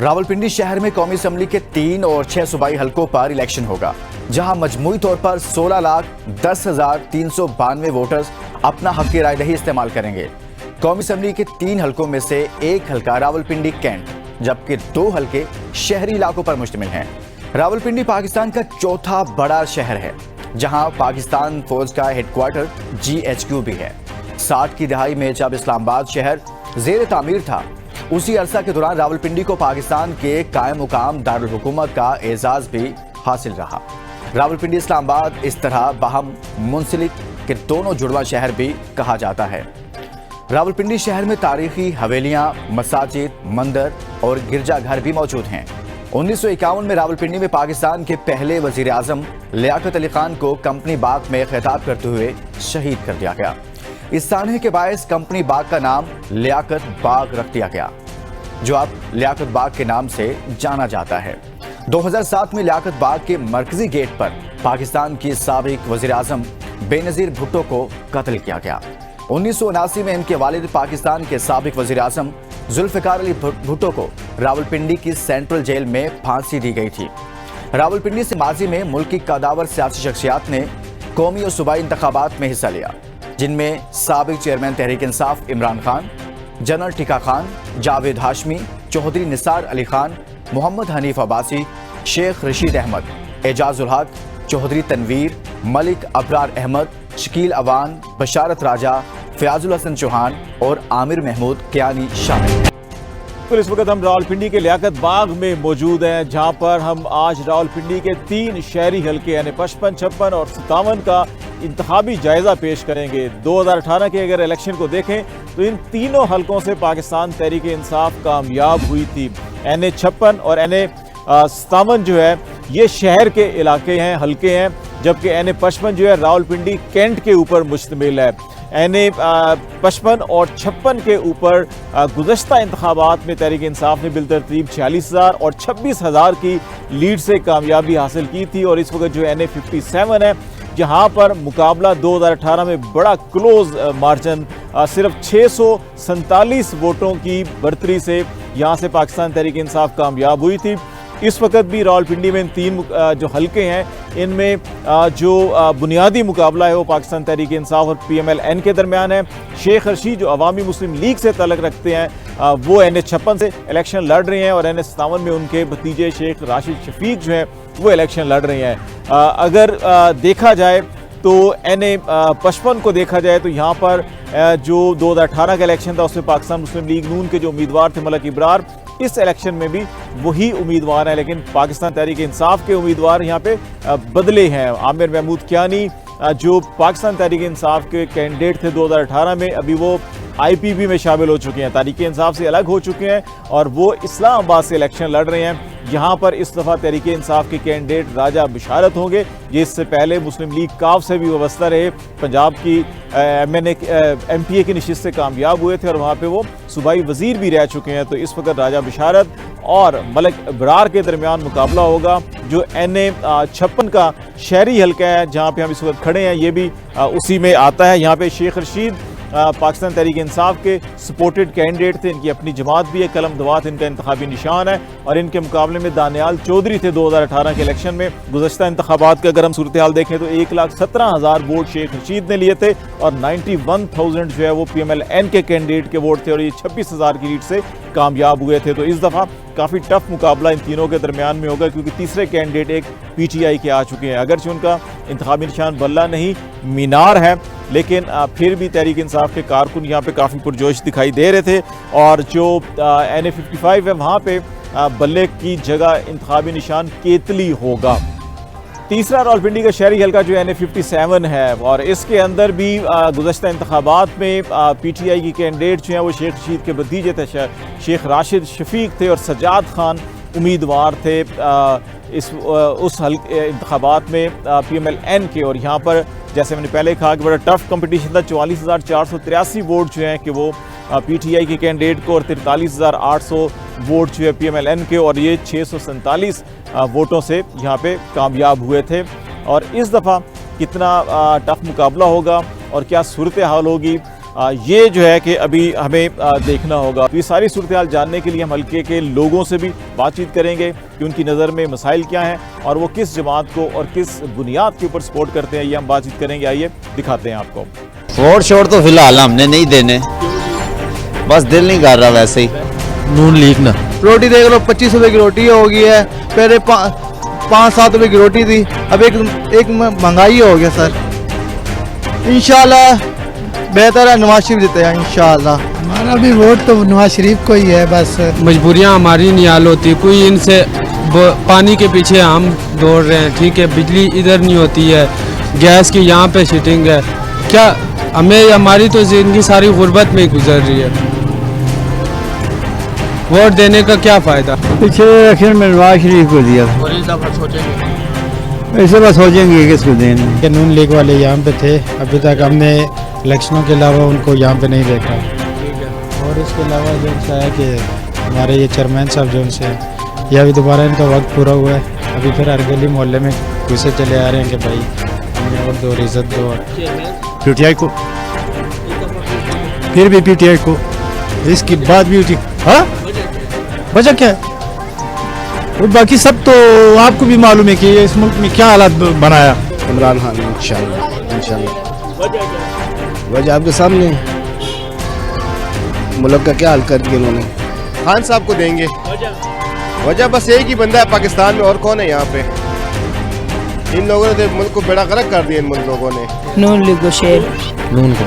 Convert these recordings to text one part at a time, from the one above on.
रावलपिंडी शहर में कौमी असम्बली के 3 और 6 सूबाई हलकों पर इलेक्शन होगा, जहां मजमूई तौर पर 16,10,392 वोटर्स अपना हक राय दही इस्तेमाल करेंगे। कौमी असम्बली के 3 हलकों में से एक हलका रावलपिंडी कैंट, जबकि 2 हलके शहरी इलाकों पर मुश्तमिल हैं। रावलपिंडी पाकिस्तान का चौथा बड़ा शहर है, जहां पाकिस्तान फौज का हेडक्वार्टर GHQ भी है। 60 की दहाई में जब इस्लामाबाद शहर जेर तामीर था, उसी अरसा के दौरान रावलपिंडी को पाकिस्तान के कायम मुकाम दारुल हुकूमत का एजाज भी हासिल रहा। रावलपिंडी इस्लामाबाद इस तरह बाहम मुंसलिक के दोनों जुड़वा शहर भी कहा जाता है। रावलपिंडी शहर में तारीखी हवेलियां, मसाजिद, मंदिर और गिरजाघर भी मौजूद हैं। 1951 में रावलपिंडी में पाकिस्तान के पहले वजीर आजम लियाकत अली खान को कंपनी बाग में खिताब करते हुए शहीद कर दिया गया। इस सानहे के बायस कंपनी बाग का नाम लियाकत बाग रख दिया गया, जो अब लियाकत बाग के नाम से जाना जाता है। 2007 में लियाकत बाग के मरकजी गेट पर पाकिस्तान की साबिक वजीर आजम बेनजीर भुट्टो को कत्ल किया गया। 1979 में इनके वालिद पाकिस्तान के साबिक वजीर आजम जुल्फिकार अली भुट्टो को रावलपिंडी की सेंट्रल जेल में फांसी दी गई थी। रावलपिंडी से माजी में मुल्क की कदावर सियासी शख्सियात ने कौमी और सूबाई इंतखाबात में हिस्सा लिया, जिनमें साबिक चेयरमैन तहरीक इंसाफ इमरान खान, जनरल टिका खान, जावेद हाशमी, चौधरी निसार अली खान, मोहम्मद हनीफ अब्बासी, शेख रशीद अहमद, एजाजुल हक, चौधरी तनवीर, मलिक अबरार अहमद, शकील अवान, बशारत राजा, फयाजुल हसन चौहान और आमिर महमूद कियानी शामिल हैं। तो इस वक्त हम रावलपिंडी के लियाकत बाग में मौजूद हैं, जहां पर हम आज रावलपिंडी के 3 शहरी हलके यानी 55, 56 और 57 का इंतखाबी जायजा पेश करेंगे। 2018 के अगर इलेक्शन को देखें तो इन तीनों हलकों से पाकिस्तान तहरीक इंसाफ कामयाब हुई थी। NA 56 और NA 57 जो है ये शहर के इलाके हैं, हलके हैं, जबकि NA 55 जो है रावलपिंडी कैंट के ऊपर मुश्तमिल है। NA 55 और 56 के ऊपर गुज़श्ता इंतखाबात में तहरीक इंसाफ ने बिलतरतीब 46,000 और 26,000 की लीड से कामयाबी हासिल की थी। और इस वक्त जो NA 57 है, जहां पर मुकाबला 2018 में बड़ा क्लोज मार्जिन सिर्फ 647 वोटों की बढ़तरी से यहां से पाकिस्तान तहरीक इंसाफ कामयाब हुई थी। इस वक्त भी रावलपिंडी में इन 3 जो हलके हैं, इनमें जो बुनियादी मुकाबला है वो पाकिस्तान तहरीक इंसाफ और PMLN के दरमियान है। शेख रशीद जो अवामी मुस्लिम लीग से तल्लुक़ रखते हैं, वो NA 56 से इलेक्शन लड़ रहे हैं और NA 57 में उनके भतीजे शेख राशिद शफीक जो हैं वो इलेक्शन लड़ रहे हैं। अगर देखा जाए तो NA 55 को देखा जाए तो यहाँ पर जो 2018 का इलेक्शन था उसमें पाकिस्तान मुस्लिम लीग नून के जो उम्मीदवार थे मलिक इब्रार, इस इलेक्शन में भी वही उम्मीदवार हैं, लेकिन पाकिस्तान तहरीक इंसाफ के उम्मीदवार यहाँ पे बदले हैं। आमिर महमूद कियानी जो पाकिस्तान तहरीक इंसाफ के कैंडिडेट थे 2018 में, अभी वो IPB में शामिल हो चुके हैं, तहरीक इंसाफ से अलग हो चुके हैं और वो इस्लामाबाद से इलेक्शन लड़ रहे हैं। यहाँ पर इस दफ़ा तहरीक इंसाफ के कैंडिडेट राजा बशारत होंगे, जिससे पहले मुस्लिम लीग काफ से भी वाबस्ता रहे, पंजाब की MPA की नशिस्त से कामयाब हुए थे और वहाँ पे वो सूबाई वजीर भी रह चुके हैं। तो इस वक्त राजा बशारत और मलिक इब्रार के दरमियान मुकाबला होगा। जो NA 56 का शहरी हल्का है जहाँ पे हम इस वक्त खड़े हैं, ये भी उसी में आता है। यहाँ पे शेख रशीद पाकिस्तान तहरीक इंसाफ के सपोर्टेड कैंडिडेट थे, इनकी अपनी जमात भी है, कलम दवात इनका इंतखाबी निशान है और इनके मुकाबले में दानियाल चौधरी थे 2018 के इलेक्शन में। गुज़श्ता इंतखाबात का अगर हम सूरत हाल देखें तो 1,17,000 वोट शेख रशीद ने लिए थे और 91,000 जो है वो PMLN के कैंडिडेट के वोट थे और ये 26,000 की लीड से कामयाब हुए थे। तो इस दफ़ा काफ़ी टफ मुकाबला इन तीनों के दरमियान में होगा, क्योंकि तीसरे कैंडिडेट एक PTI के आ चुके हैं। अगरचे उनका इंतखाबी निशान बल्ला नहीं मीनार है, लेकिन फिर भी तहरीक इंसाफ के कारकुन यहाँ पे काफ़ी पुरजोश दिखाई दे रहे थे। और जो NA 55 है वहाँ पे बल्ले की जगह इंतखाबी निशान केतली होगा। तीसरा रावलपिंडी का शहरी हल्का जो NA 57 है और इसके अंदर भी गुज़श्ता इंतखाबात में PTI की कैंडिडेट जो हैं वो शेख रशीद के भतीजे थे, शेख राशिद शफीक थे और सज्जाद खान उम्मीदवार थे उस इंतखाबात में PMLN के। और यहाँ पर जैसे मैंने पहले कहा कि बड़ा टफ कंपटीशन था, 44,483 वोट जो हैं कि वो PTI के कैंडिडेट को और 43,800 वोट जो है PMLN के, और ये 647 वोटों से यहाँ पे कामयाब हुए थे। और इस दफ़ा कितना टफ मुकाबला होगा और क्या सूरत हाल होगी ये जो है कि अभी हमें देखना होगा। तो ये सारी सूरत हाल जानने के लिए हम हल्के के लोगों से भी बातचीत करेंगे कि उनकी नज़र में मसाइल क्या हैं और वो किस जमात को और किस बुनियाद के ऊपर सपोर्ट करते हैं, ये हम बातचीत करेंगे। आइए दिखाते हैं आपको। वोट शोट तो फिलहाल हमने नहीं देने, बस दिल नहीं कर रहा वैसे ही। नून लीग ना। रोटी देख लो, 25 रुपए की रोटी हो गई है, पहले 5-7 रुपए की रोटी थी, अब एक महंगाई हो गया सर। इंशाल्लाह बेहतर है, नवाज शरीफ जीते हैं इंशाल्लाह। हमारा भी वोट तो नवाज शरीफ को ही है। बस मजबूरियां हमारी नहीं हल होती, कोई इनसे पानी के पीछे हम दौड़ रहे हैं, ठीक है। बिजली इधर नहीं होती है, गैस की यहाँ पे शिटिंग है। क्या हमें, हमारी तो जिंदगी सारी गुर्बत में ही गुजर रही है, वोट देने का क्या फ़ायदा। पिछले इलेक्शन में नवाज शरीफ को दिया, ऐसे बस सोचेंगे किसको देंगे। नून लीग वाले यहाँ पे थे, अभी तक हमने इलेक्शनों के अलावा उनको यहाँ पे नहीं देखा। और इसके अलावा जो है कि हमारे ये चेयरमैन साहब जो उनसे ये अभी दोबारा इनका वक्त पूरा हुआ है, अभी फिर हर गली मोहल्ले में घुसे चले आ रहे हैं कि भाई हमें वोट दो, इज्जत दो। पीटीआई को, फिर भी पीटीआई को, इसकी बात भी होती। हाँ, वजह क्या है? और बाकी सब तो आपको भी मालूम है कि इस मुल्क में क्या हालात बनाया। इमरान खान इंशाल्लाह। वजह आपके सामने, मुल्क का क्या हाल कर दिया उन्होंने। खान साहब को देंगे। वजह बस एक ही बंदा है पाकिस्तान में, और कौन है यहाँ पे। इन लोगों ने तो मुल्क को बेड़ा गर्क कर दिया। इन मुल्क लोगों ने नून लीग को शेर नून को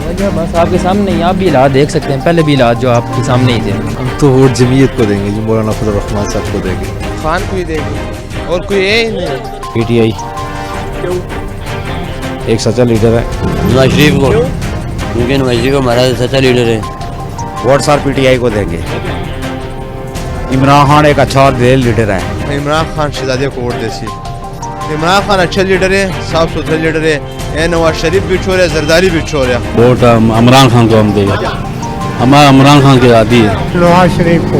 वजह बस आपके सामने ही, आप भी इलाज देख सकते हैं, पहले भी इलाज जो आपके सामने ही थे। हम तो वोट जमीयत को देंगे, जो मौलाना फजल रहमान साहब को देंगे। खान को ही देंगे, और कोई है ही नहीं। पीटीआई एक सच्चा लीडर है। नवाज शरीफ को, क्योंकि नवाज शरीफ हमारा सच्चा लीडर है। वोट सार पीटीआई को देंगे। इमरान खान एक अच्छा और दिल लीडर है। इमरान खान शहजादे को वोट देसी। इमरान खान अच्छा लीडर है, साफ सुथरा लीडर है। नवाज शरीफ भी छोड़ है, जरदारी भी छोड़ है। वोट इमरान खान को हम देंगे, हमारा इमरान खान की आदि है। नवाज शरीफ को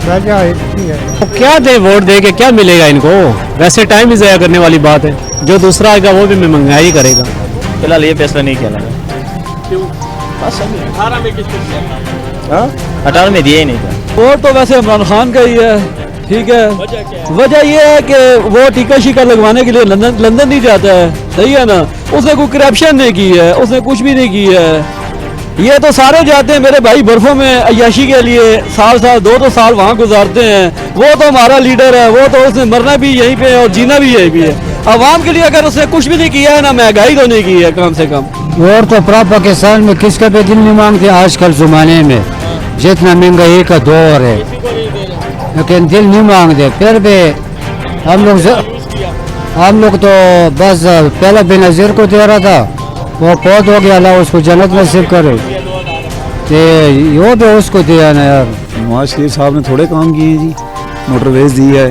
तो क्या दे, वोट दे के क्या मिलेगा इनको। वैसे टाइम ही ज़ाया करने वाली बात है, जो दूसरा आएगा वो भी महंगाई करेगा। फिलहाल ये फैसला नहीं किया। 18 में दिया ही नहीं था। वोट तो वैसे इमरान खान का ही है, ठीक है। वजह यह है कि वो टीका शीका लगवाने के लिए लंदन नहीं जाता है, सही है ना। उसने कोई करप्शन नहीं की है, उसने कुछ भी नहीं की है। ये तो सारे जाते हैं मेरे भाई बर्फों में अय्याशी के लिए, साल 2 साल वहाँ गुजारते हैं। वो तो हमारा लीडर है, वो तो उसने मरना भी यहीं पे और जीना भी यहीं पे है। आवाम के लिए अगर उसने कुछ भी नहीं किया है ना, महंगाई तो नहीं की है कम से कम। वोट तो पूरा पाकिस्तान में किसका भी दिल नहीं मांगते आजकल ज़माने में, जितना महंगाई का दौर है, लेकिन दिल नहीं मांगते। फिर भी हम लोग तो बस पहला बेनज़ीर को दे रहा था, वो पौध हो गया, अल्लाह उसको जन्नत नसीब करे। यो भी उसको दिया ना यार। नवाज शरीफ साहब ने थोड़े काम किए हैं जी, मोटरवेज दी है।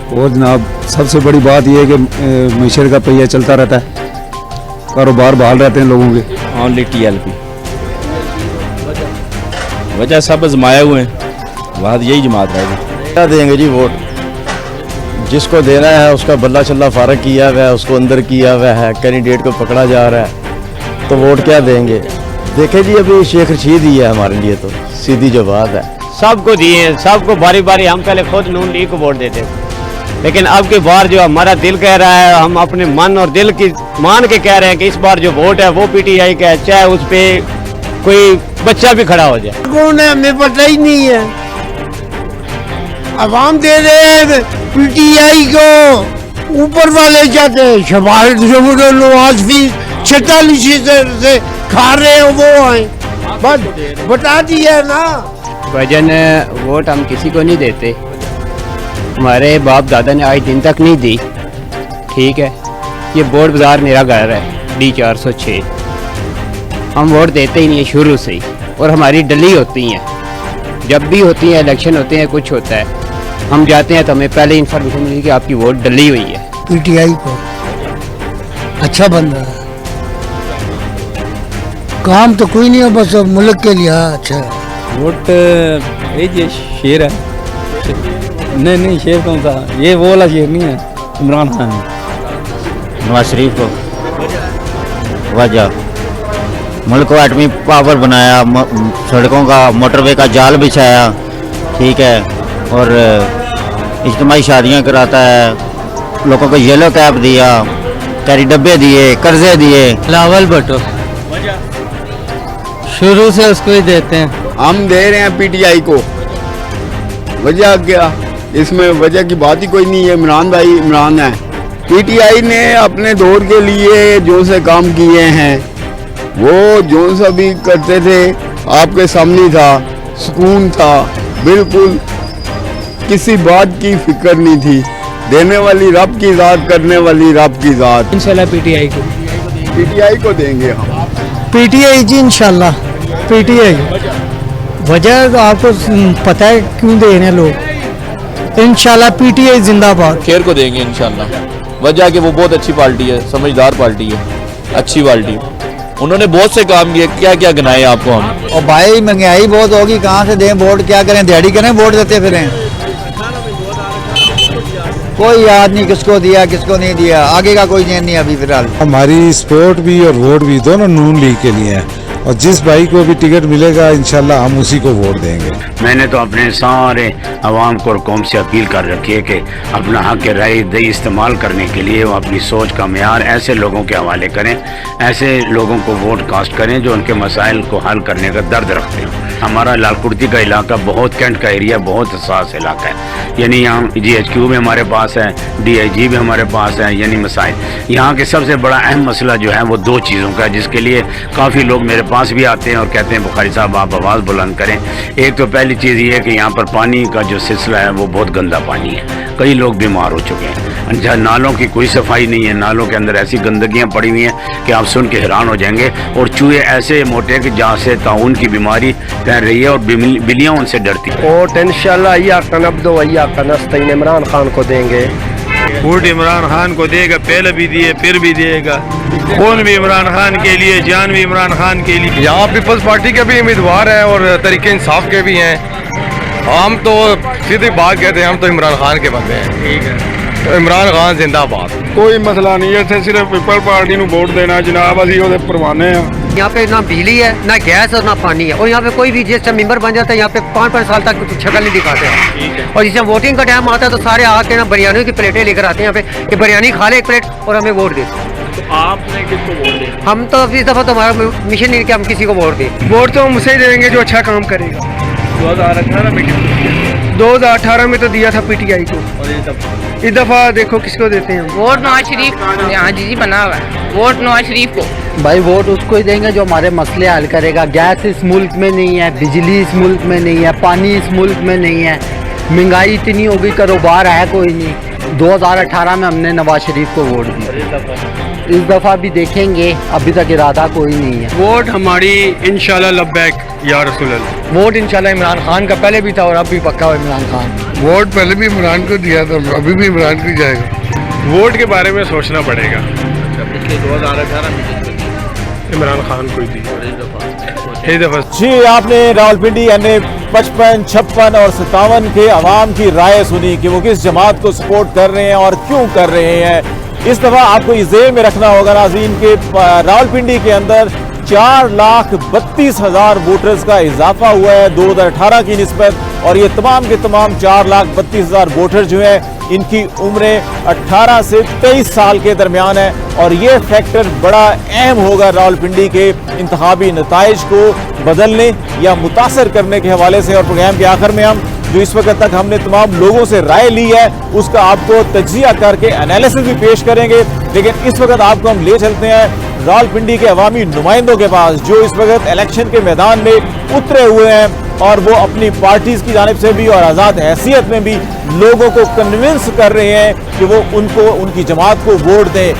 और जनाब सबसे बड़ी बात यह है कि मीशर का पहिया चलता रहता है, कारोबार बहाल रहते हैं लोगों के। ओनली TLP वजह सब आजमाए हुए हैं, बात यही जमात रहेगी। क्या देंगे जी वोट, जिसको देना है उसका बल्ला चल्ला फारग किया हुआ है, उसको अंदर किया हुआ है, कैंडिडेट को पकड़ा जा रहा है, तो वोट क्या देंगे। देखे जी अभी शेख रशीद ही है हमारे लिए, तो सीधी जो बात है। सबको दिए, सबको बारी बारी। हम पहले खुद नून लीग को वोट देते, लेकिन अब की बार जो हमारा दिल कह रहा है, हम अपने मन और दिल की मान के कह रहे हैं कि इस बार जो वोट है वो PTI का है, चाहे उस पे कोई बच्चा भी खड़ा हो जाए। कौन है हमें पता ही नहीं है। अवाम दे रहे हैं PTI को, ऊपर वाले चाहते हैं शबाज भी 46 से खा रहे हैं, वो हैं बस बता दिया ना। वजन वोट हम किसी को नहीं देते, हमारे बाप दादा ने आज दिन तक नहीं दी, ठीक है। ये बोर्ड बाजार मेरा घर है, D406। हम वोट देते ही नहीं है शुरू से ही, और हमारी डली होती हैं, जब भी होती है इलेक्शन होते हैं, कुछ होता है, हम जाते हैं तो हमें पहले इन्फॉर्मेशन मिली कि आपकी वोट डली हुई है। PTI को अच्छा बंदा है, काम तो कोई नहीं है, बस मुल्क के लिए अच्छा। वोट ये शेर है। नहीं शेर कौन सा, ये वो वाला शेर नहीं है, इमरान खान। नवाज शरीफ को वजह मुल्क को एटमी पावर बनाया, सड़कों का मोटरवे का जाल बिछाया, ठीक है, और इज्तिमाई शादियाँ कराता है, लोगों को येलो कैप दिया, कैरी डब्बे दिए, कर्जे दिए। बिलावल भुट्टो शुरू से उसको ही देते हैं। हम दे रहे हैं पीटीआई को, वजह क्या, इसमें वजह की बात ही कोई नहीं है। इमरान भाई इमरान है। पीटीआई ने अपने दौर के लिए जो से काम किए हैं, वो जो सा भी करते थे आपके सामने था, सुकून था, बिल्कुल किसी बात की फिक्र नहीं थी। देने वाली रब की ज़ात, करने वाली रब की ज़ात। इंशाल्लाह पीटीआई को देंगे हम। पीटीआई जी इंशाल्लाह पीटीआई। वजह तो आपको पता है क्यों दे रहे हैं लोग। इंशाल्लाह पीटीआई जिंदाबाद। खेर को देंगे इंशाल्लाह। वजह कि वो बहुत अच्छी पार्टी है, समझदार पार्टी है, अच्छी पार्टी है। उन्होंने बहुत से काम किए, क्या क्या गिनाए आपको हम। और भाई महंगाई बहुत होगी, कहाँ से दें वोट, क्या करें, दिहाड़ी करें, वोट देते फिरें। कोई याद नहीं किसको दिया किसको नहीं दिया, आगे का कोई चैन नहीं अभी फिलहाल। हमारी सपोर्ट भी और वोट भी दोनों नून लीग के लिए है, और जिस भाई को भी टिकट मिलेगा इंशाल्लाह हम उसी को वोट देंगे। मैंने तो अपने सारे अवाम को और कौम से अपील कर रखी है कि अपना हक राय दही इस्तेमाल करने के लिए वो अपनी सोच का मेयार ऐसे लोगों के हवाले करें, ऐसे लोगों को वोट कास्ट करें जो उनके मसाइल को हल करने का दर्द रखते हो। हमारा लालकुर्ती का इलाका बहुत कैंट का एरिया, बहुत हसास इलाका है। यानी यहाँ GHQ भी हमारे पास है, DIG भी हमारे पास है। यानी मसाइल यहाँ के सबसे बड़ा अहम मसला जो है वो दो चीज़ों का है, जिसके लिए काफ़ी लोग मेरे पास भी आते हैं और कहते हैं बुखारी साहब आप आवाज़ बुलंद करें। एक तो पहली चीज़ ये है कि यहाँ पर पानी का जो सिलसिला है वो बहुत गंदा पानी है, कई लोग बीमार हो चुके हैं। जहाँ नालों की कोई सफाई नहीं है, नालों के अंदर ऐसी गंदगियाँ पड़ी हुई हैं कि आप सुन के हैरान हो जाएंगे, और चूहे ऐसे मोटे कि जहाँ से ताउन की बीमारी फैल रही है और बिल्लियाँ उनसे डरती हैं। वोट इंशाल्लाह इमरान खान को देंगे। वोट इमरान खान को देगा, पहले भी दिए फिर भी देगा। खून भी इमरान खान के लिए, जान भी इमरान खान के लिए। यहाँ पीपल्स पार्टी के भी उम्मीदवार हैं और तरीके इंसाफ के भी हैं। हम तो सीधी बात कहते हैं, हम तो इमरान खान के बंदे हैं। ठीक है, इमरान खान जिंदाबाद। कोई मसला नहीं है, इतने सिर्फ पीपल पार्टी को वोट देना जनाब, अभी वो परवाने हैं। यहाँ पे ना बिजली है, ना गैस और ना पानी है, और यहाँ पे कोई भी जिस मेंबर बन जाता है यहाँ पे 5-5 साल तक कुछ शक्ल नहीं दिखाते हैं। और जिस वोटिंग का टाइम आता है तो सारे आके ना बिरयानी की प्लेटें लेकर आते हैं यहाँ पे कि बिरयानी खा ले एक प्लेट और हमें वोट दे। तो आपने किसको वोट दिया? हम तो इस दफा तो हमारा मिशन नहीं कि हम किसी को वोट दें। वोट तो हम उसे देंगे जो अच्छा काम करेगा। 2018 में किसको दिया? 2018 में तो दिया था पीटीआई को, और इस दफा देखो किसको देते हैं। वोट नवाज शरीफ। हाँ जी बना हुआ है, वोट नवाज शरीफ को। भाई वोट उसको ही देंगे जो हमारे मसले हल करेगा। गैस इस मुल्क में नहीं है, बिजली इस मुल्क में नहीं है, पानी इस मुल्क में नहीं है, महंगाई इतनी हो गई, कारोबार है कोई नहीं। 2018 में हमने नवाज शरीफ को वोट दिया, इस दफा भी देखेंगे, अभी तक इरादा कोई नहीं है। वोट हमारी इंशाल्लाह लब्बैक या रसूल अल्लाह। वोट इंशाल्लाह इमरान खान का पहले भी था और अब भी पक्का है इमरान खान। वोट पहले भी इमरान को दिया था, अभी भी इमरान को जाएगा। वोट के बारे में सोचना पड़ेगा। पिछले 2018 में इमरान खान को ही दी। जी, आपने रावलपिंडी यानी 55, 56 और 57 के अवाम की राय सुनी कि वो किस जमात को सपोर्ट कर रहे हैं और क्यों कर रहे हैं। इस दफा आपको इस ज़ेहन में रखना होगा नाज़रीन के रावलपिंडी के अंदर 4,32,000 वोटर्स का इजाफा हुआ है 2018 की निस्बत, और ये तमाम के तमाम 4,32,000 वोटर जो हैं इनकी उम्रें 18 से 23 साल के दरमियान है, और ये फैक्टर बड़ा अहम होगा रावलपिंडी के इंतखाबी नताइज को बदलने या मुतासर करने के हवाले से। और प्रोग्राम के आखिर में हम जो इस वक्त तक हमने तमाम लोगों से राय ली है उसका आपको तज्जिया करके एनालिसिस भी पेश करेंगे, लेकिन इस वक्त आपको हम ले चलते हैं रावलपिंडी के अवामी नुमाइंदों के पास जो इस वक्त इलेक्शन के मैदान में उतरे हुए हैं, और वो अपनी पार्टीज की जानिब से भी और आज़ाद हैसियत में भी लोगों को कन्विंस कर रहे हैं कि वो उनको उनकी जमात को वोट दें।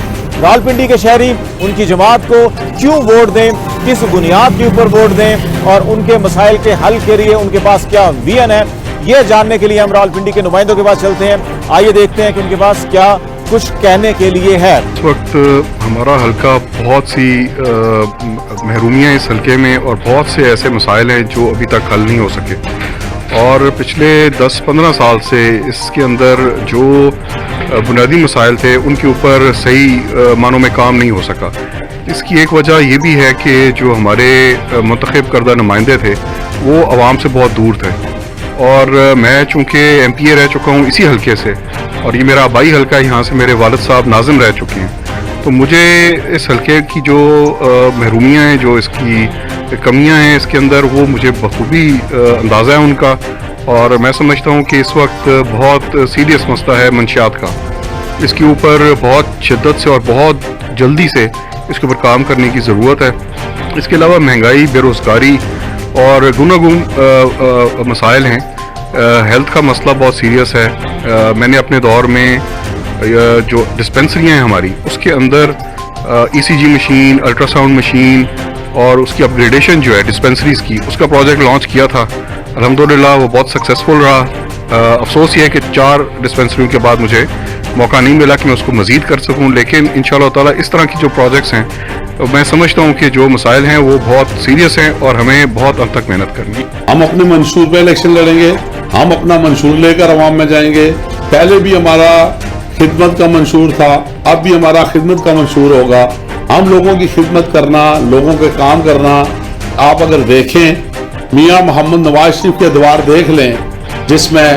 रावलपिंडी के शहरी उनकी जमात को क्यों वोट दें, किस बुनियाद के ऊपर वोट दें, और उनके मसाइल के हल के लिए उनके पास क्या विजन है, ये जानने के लिए हम रावलपिंडी के नुमाइंदों के पास चलते हैं। आइए देखते हैं कि उनके पास क्या कुछ कहने के लिए है। इस वक्त हमारा हल्का बहुत सी महरूमियाँ इस हल्के में और बहुत से ऐसे मसाइल हैं जो अभी तक हल नहीं हो सके, और पिछले 10-15 साल से इसके अंदर जो बुनियादी मसाइल थे उनके ऊपर सही मानों में काम नहीं हो सका। इसकी एक वजह ये भी है कि जो हमारे मुंतखब करदा नुमाइंदे थे वो आवाम से बहुत दूर थे, और मैं चूँकि MPA रह चुका हूँ इसी हलके से, और ये मेरा आबाई हलका, यहाँ से मेरे वालिद साहब नाज़िम रह चुके हैं, तो मुझे इस हलके की जो महरूमियाँ हैं, जो इसकी कमियाँ हैं इसके अंदर, वो मुझे बखूबी अंदाज़ा है उनका। और मैं समझता हूँ कि इस वक्त बहुत सीरियस मसला है मंशियात का, इसके ऊपर बहुत शिद्दत से और बहुत जल्दी से इसके ऊपर काम करने की ज़रूरत है। इसके अलावा महंगाई, बेरोज़गारी और गुनागुन मसाइल हैं। हेल्थ का मसला बहुत सीरियस है। मैंने अपने दौर में जो डिस्पेंसरियाँ हैं हमारी, उसके अंदर ECG मशीन, अल्ट्रासाउंड मशीन और उसकी अपग्रेडेशन जो है डिस्पेंसरीज़ की, उसका प्रोजेक्ट लॉन्च किया था। अल्हम्दुलिल्लाह वो बहुत सक्सेसफुल रहा। अफसोस ये है कि 4 डिस्पेंसरियों के बाद मुझे मौका नहीं मिला कि मैं उसको मज़ीद कर सकूं, लेकिन इंशाअल्लाह ताला इस तरह की जो प्रोजेक्ट्स हैं, मैं समझता हूं कि जो मसाइल हैं वो बहुत सीरियस हैं और हमें बहुत अंत तक मेहनत करनी है। हम अपने मंशूर पे इलेक्शन लड़ेंगे, हम अपना मंशूर लेकर अवाम में जाएंगे। पहले भी हमारा खिदमत का मंशूर था, अब भी हमारा खिदमत का मंशूर होगा। हम लोगों की खिदमत करना, लोगों के काम करना। आप अगर देखें, मियाँ मोहम्मद नवाज शरीफ के द्वार देख लें, जिसमें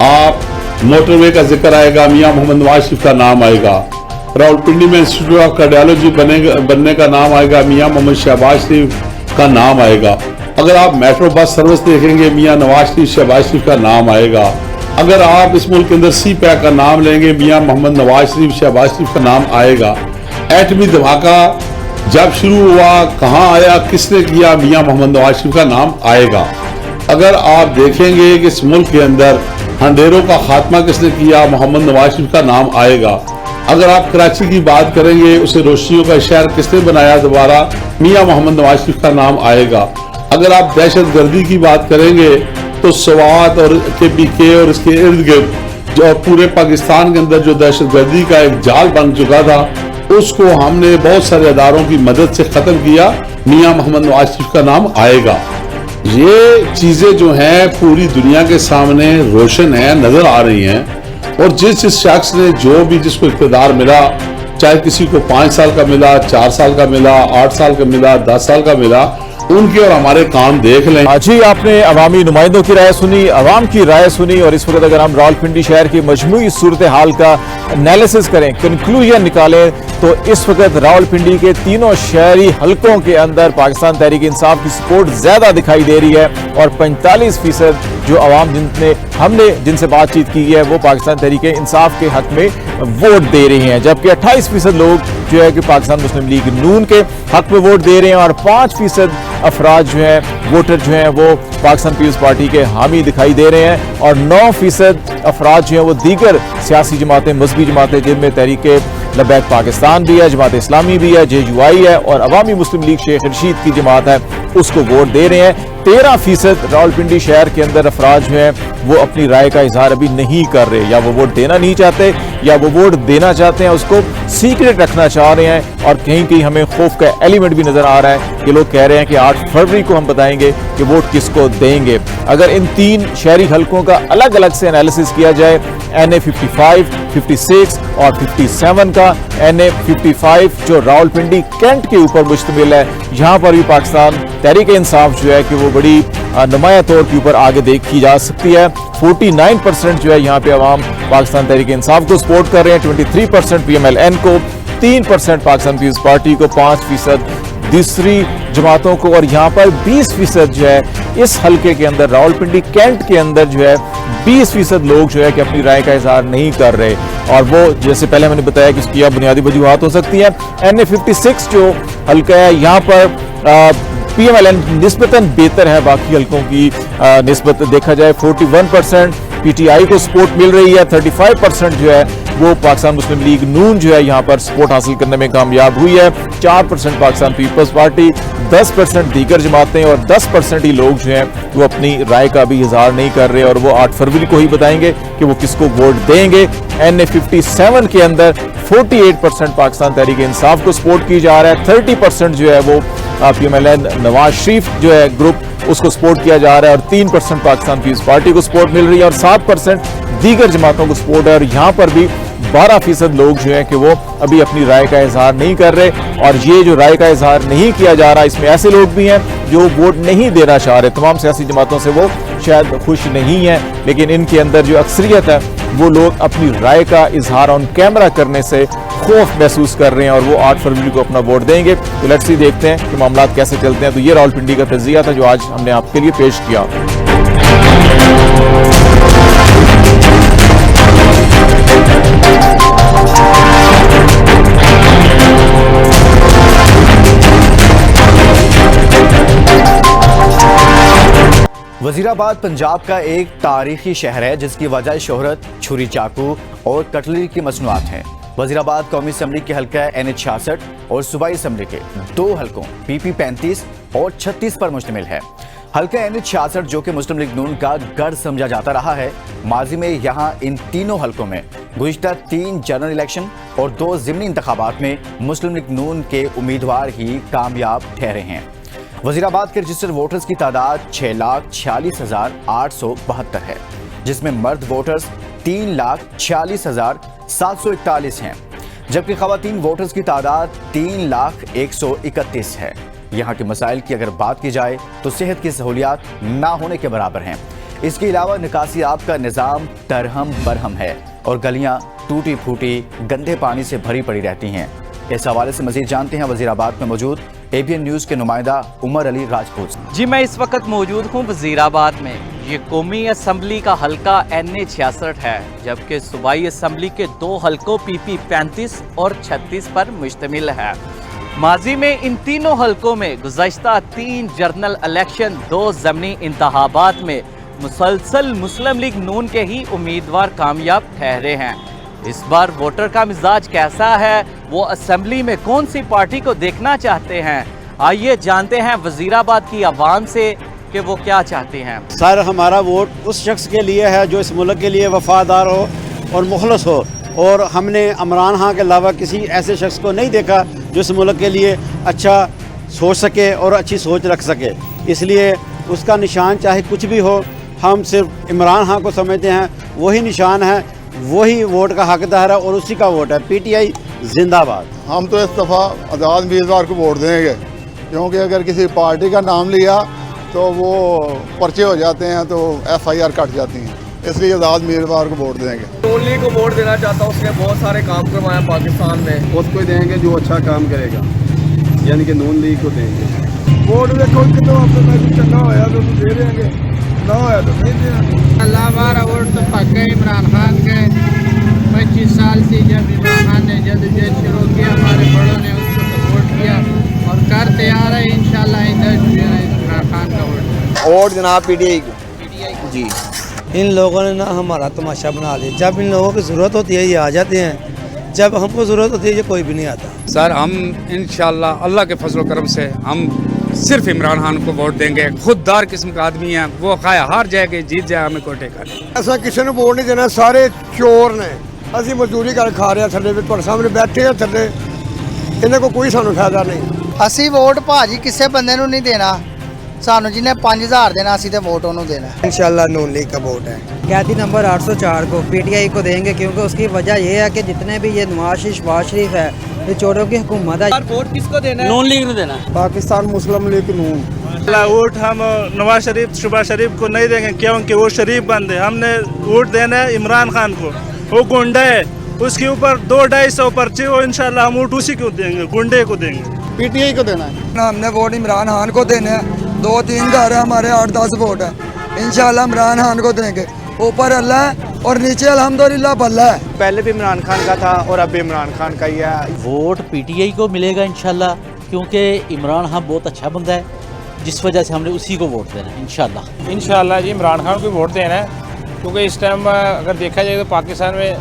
आप मोटरवे का जिक्र आएगा, मियाँ मोहम्मद नवाज शरीफ का नाम आएगा। रावलपिंडी में इंस्टीट्यूट ऑफ कार्डियोलॉजी बनने का नाम आएगा, मियाँ मोहम्मद शहबाज शरीफ का नाम आएगा। अगर आप मेट्रो बस सर्विस देखेंगे, मियाँ नवाज शरीफ, शहबाज शरीफ का नाम आएगा। अगर आप इस मुल्क के अंदर CPAC का नाम लेंगे, मियाँ मोहम्मद नवाज शरीफ, शहबाज शरीफ का नाम आएगा। एटमी धमाका जब शुरू हुआ, कहाँ आया, किसने किया, मियाँ मोहम्मद नवाज शरीफ का नाम आएगा। अगर आप देखेंगे कि इस मुल्क के अंदर अंधेरों का खात्मा किसने किया, मोहम्मद नवाज शरीफ का नाम आएगा। अगर आप कराची की बात करेंगे, उसे रोशनियों का शहर किसने बनाया दोबारा, मियाँ मोहम्मद नवाज शरीफ का नाम आएगा। अगर आप दहशत गर्दी की बात करेंगे तो स्वात और KPK और इसके इर्द गिर्द जो पूरे पाकिस्तान के अंदर जो दहशत गर्दी का एक जाल बन चुका था, उसको हमने बहुत सारे अदारों की मदद से ख़त्म किया, मियाँ मोहम्मद नवाज शरीफ का नाम आएगा। ये चीज़ें जो हैं पूरी दुनिया के सामने रोशन है, नज़र आ रही हैं। और जिस शख्स ने जो भी जिसको इक़्तिदार मिला, चाहे किसी को 5 साल का मिला, 4 साल का मिला, 8 साल का मिला, 10 साल का मिला, उनके और हमारे काम देख लें। आज ही आपने अवामी नुमाइंदों की राय सुनी, अवाम की राय सुनी, और इस वक्त अगर हम रावलपिंडी शहर की मजमूई सूरत हाल का एनालिसिस करें, कंक्लूजन निकालें, तो इस वक्त रावलपिंडी के तीनों शहरी हलकों के अंदर पाकिस्तान तहरीक इंसाफ की सपोर्ट ज्यादा दिखाई दे रही है, और 45% जो अवाम हमने जिनसे बातचीत की है वो पाकिस्तान तहरीक इंसाफ के हक में वोट दे रहे हैं, जबकि 28% लोग जो है कि पाकिस्तान मुस्लिम लीग नून के हक में वोट दे रहे हैं, और 5% अफराद जो है वोटर जो है वो पाकिस्तान पीपल्स पार्टी के हामी दिखाई दे रहे हैं, और 9% अफराद जो है वो दीगर सियासी जमातें, मजहबी जमातें, जिनमें तहरीक लबैक पाकिस्तान भी है, जमात इस्लामी भी है, JUI है, और अवामी मुस्लिम लीग शेख रशीद की जमात है, उसको वोट दे रहे हैं। 13% रावलपिंडी शहर के अंदर अफराद जो हैं वो अपनी राय का इजहार अभी नहीं कर रहे, या वो वोट देना नहीं चाहते, या वो वोट देना चाहते हैं उसको सीक्रेट रखना चाह रहे हैं, और कहीं कहीं हमें खौफ का एलिमेंट भी नजर आ रहा है कि लोग कह रहे हैं कि 8 फरवरी को हम बताएंगे कि वोट किसको देंगे। अगर इन 3 शहरी हलकों का अलग अलग से एनालिसिस किया जाए, NA 55, 56 और 57 का, NA 55 जो रावलपिंडी कैंट के ऊपर मुश्तमिल है, यहाँ पर भी पाकिस्तान तहरीक इंसाफ जो है कि वो बड़ी नुमाया तौर के ऊपर आगे देखी जा सकती है। 49% जो है यहाँ पे अवाम पाकिस्तान तहरीक इंसाफ को सपोर्ट कर रहे हैं, 23% PMLN को, 3% पाकिस्तान पीपल्स पार्टी को, 5% दूसरी जमातों को, और यहाँ पर 20% जो है इस हलके के अंदर रावलपिंडी कैंट के अंदर जो है 20% लोग जो है कि अपनी राय का इजहार नहीं कर रहे, और वो जैसे पहले मैंने बताया कि उसकी बुनियादी वजूहात हो सकती है। NA 56 जो हलका है, यहाँ पर PMLN निस्बतन बेहतर है बाकी हलकों की निस्बत देखा जाए। 41% PTI को सपोर्ट मिल रही है, 35% जो है वो पाकिस्तान मुस्लिम लीग नून जो है यहाँ पर सपोर्ट हासिल करने में कामयाब हुई है, 4% पाकिस्तान पीपल्स पार्टी, 10% दीगर जमातें, और 10% ही लोग जो हैं वो अपनी राय का भी इजहार नहीं कर रहे, और वो 8 फरवरी को ही बताएंगे कि वो किसको वोट देंगे। NA 57 के अंदर 48% पाकिस्तान तहरीक इंसाफ को सपोर्ट की जा रहा है, 30% जो है वो PMLN नवाज शरीफ जो है ग्रुप उसको सपोर्ट किया जा रहा है, और 3% पाकिस्तान पीपल्स पार्टी को सपोर्ट मिल रही है, और 7% दीगर जमातों को सपोर्ट है, और यहाँ पर भी 12% लोग जो है कि वो अभी अपनी राय का इजहार नहीं कर रहे। और ये जो राय का इजहार नहीं किया जा रहा, इसमें ऐसे लोग भी हैं जो वोट नहीं देना चाह रहे। तमाम सियासी जमातों से वो शायद खुश नहीं है, लेकिन इनके अंदर जो अक्सरियत है वो लोग अपनी राय का इजहार ऑन कैमरा करने से खौफ महसूस कर रहे हैं और वो 8 फरवरी को अपना वोट देंगे। तो लेट्स सी, देखते हैं कि मामला कैसे चलते हैं। तो ये रावलपिंडी का तजिया था जो आज हमने आपके लिए पेश किया। वजीराबाद पंजाब का एक तारीखी शहर है जिसकी वजह शोहरत, छुरी चाकू और कटलरी की मसनूआत है। वजीराबाद कौमी असम्बली के हल्का NH-66 और सूबाई असम्बली के 2 हल्कों PP 35 और 36 पर मुश्तमिल है। हल्का NH-66 जो कि मुस्लिम लीग नून का गढ़ समझा जाता रहा है, माजी में यहाँ इन तीनों हल्कों में गुज़िश्ता 3 जनरल इलेक्शन और 2 ज़िमनी इंतखाबात में मुस्लिम लीग नून के उम्मीदवार ही कामयाब ठहरे हैं। वजीराबाद के रजिस्टर्ड वोटर्स की तादाद 6,46,872 है, जिसमें मर्द वोटर्स 3,46,741 हैं, जबकि खवातीन वोटर्स की तादाद 3,01,31 है। यहाँ के मसाइल की अगर बात की जाए तो सेहत की सहूलियात ना होने के बराबर हैं। इसके अलावा निकासी आब का निज़ाम तरहम बरहम है और गलियाँ टूटी फूटी गंदे पानी से भरी पड़ी रहती हैं। इस हवाले से मजीद जानते हैं वजीराबाद में मौजूद ABN न्यूज़ के नुमाइंदा उमर अली राजपूत। जी, मैं इस वक्त मौजूद हूँ वजीराबाद में। ये कौमी असम्बली का हल्का NH-66 है, जबकि सूबाई असम्बली के 2 हल्कों PP 35 और 36 पर मुश्तमिल है। माजी में इन तीनों हल्कों में गुज़श्ता 3 जनरल इलेक्शन, 2 ज़मीनी इंतखाबात में मुसलसल मुस्लिम लीग नून के ही उम्मीदवार कामयाब ठहरे हैं। इस बार वोटर का मिजाज कैसा है, वो असम्बली में कौन सी पार्टी को देखना चाहते हैं, आइए जानते हैं वजीराबाद की आवाम से कि वो क्या चाहते हैं। सर, हमारा वोट उस शख्स के लिए है जो इस मुल्क के लिए वफादार हो और मुखलस हो, और हमने इमरान खान के अलावा किसी ऐसे शख्स को नहीं देखा जो इस मुल्क के लिए अच्छा सोच सके और अच्छी सोच रख सके। इसलिए उसका निशान चाहे कुछ भी हो, हम सिर्फ इमरान खान को समझते हैं, वही निशान है, वही वोट का हकदार है और उसी का वोट है। PTI जिंदाबाद। हम तो इस दफ़ा आज़ाद उम्मीदवार को वोट देंगे, क्योंकि अगर किसी पार्टी का नाम लिया तो वो पर्चे हो जाते हैं, तो FIR कट जाती हैं, इसलिए आज़ाद उम्मीदवार को वोट देंगे। नून लीग को वोट देना चाहता हूँ, उसने बहुत सारे काम करवाया पाकिस्तान में, उसको देंगे जो अच्छा काम करेगा, यानी कि नून लीग को देंगे वोट। देखो कितना अपना चंगा होया तो दे देंगे, ना होया तो नहीं देंगे। अल्लाह हमारा वोट तो पक्का इमरान खान का। 25 साल से जब इमरान खान ने जदोजहद शुरू किया, हमारे बड़ों ने उसको सपोर्ट किया और करते आ रहे, इंशाल्लाह इमरान खान का वोट जनाब PTI को जी। इन लोगों ने ना हमारा तमाशा बना लिया। जब इन लोगों की ज़रूरत होती है ये आ जाते हैं, जब हमको ज़रूरत होती है ये कोई भी नहीं आता। सर, हम इंशाल्लाह अल्लाह के फजल करम से हम सिर्फ इमरान खान को वोट देंगे। खुददार किस्म का आदमी है, वो खाया हार जाएगा जीत जाए, हमें कोई ठेका नहीं। ऐसा किसी ने वोट नहीं देना, सारे चोर ने। ਅਸੀਂ ਮਜ਼ਦੂਰੀ ਕਰ ਖਾ ਰਹੇ ਥੱਲੇ, ਵੀ ਤੁਹਾਡੇ ਸਾਹਮਣੇ ਬੈਠੇ ਆ ਥੱਲੇ, ਇਹਨਾਂ ਕੋ ਕੋਈ ਸਾਨੂੰ ਫਾਇਦਾ ਨਹੀਂ। ਅਸੀਂ ਵੋਟ ਭਾਜੀ ਕਿਸੇ ਬੰਦੇ ਨੂੰ ਨਹੀਂ ਦੇਣਾ, ਸਾਨੂੰ ਜਿਹਨੇ 5000 देना ਅਸੀਂ ਤੇ वोट ਉਹਨੂੰ देना। इंशाल्लाह नून लीग का वोट है। कैदी नंबर 804 को PTI को देंगे, क्योंकि उसकी वजह ये है कि जितने भी ये नवाज शरीफ है, ये चोरों की हुकूमत है। वोट किसको देना है? नून लीग को देना। पाकिस्तान मुस्लिम लीग नून। वोट हम नवाज शरीफ, शहबाज शरीफ को नहीं देंगे, क्योंकि वो शरीफ बंद है। हमने वोट देना है इमरान खान को, वो गुंडा है, उसके ऊपर 200-250 पर्चे, वो इंशाल्लाह हम वोट उसी को देंगे, गुंडे को देंगे। PTI को देना है ना, हमने वोट इमरान खान को देने हैं। 2-3 घर है हमारे, 8-10 वोट है, इंशाल्लाह इमरान खान को देंगे। ऊपर अल्लाह है और नीचे अल्हम्दुलिल्लाह भल्ला है। पहले भी इमरान खान का था और अब भी इमरान खान का ही है। वोट PTI को मिलेगा इंशाल्लाह, क्योंकि इमरान खान बहुत अच्छा बंदा है, जिस वजह से हमने उसी को वोट देना है इंशाल्लाह। इंशाल्लाह जी इमरान खान को वोट देना है, क्योंकि इस टाइम अगर देखा जाए तो पाकिस्तान में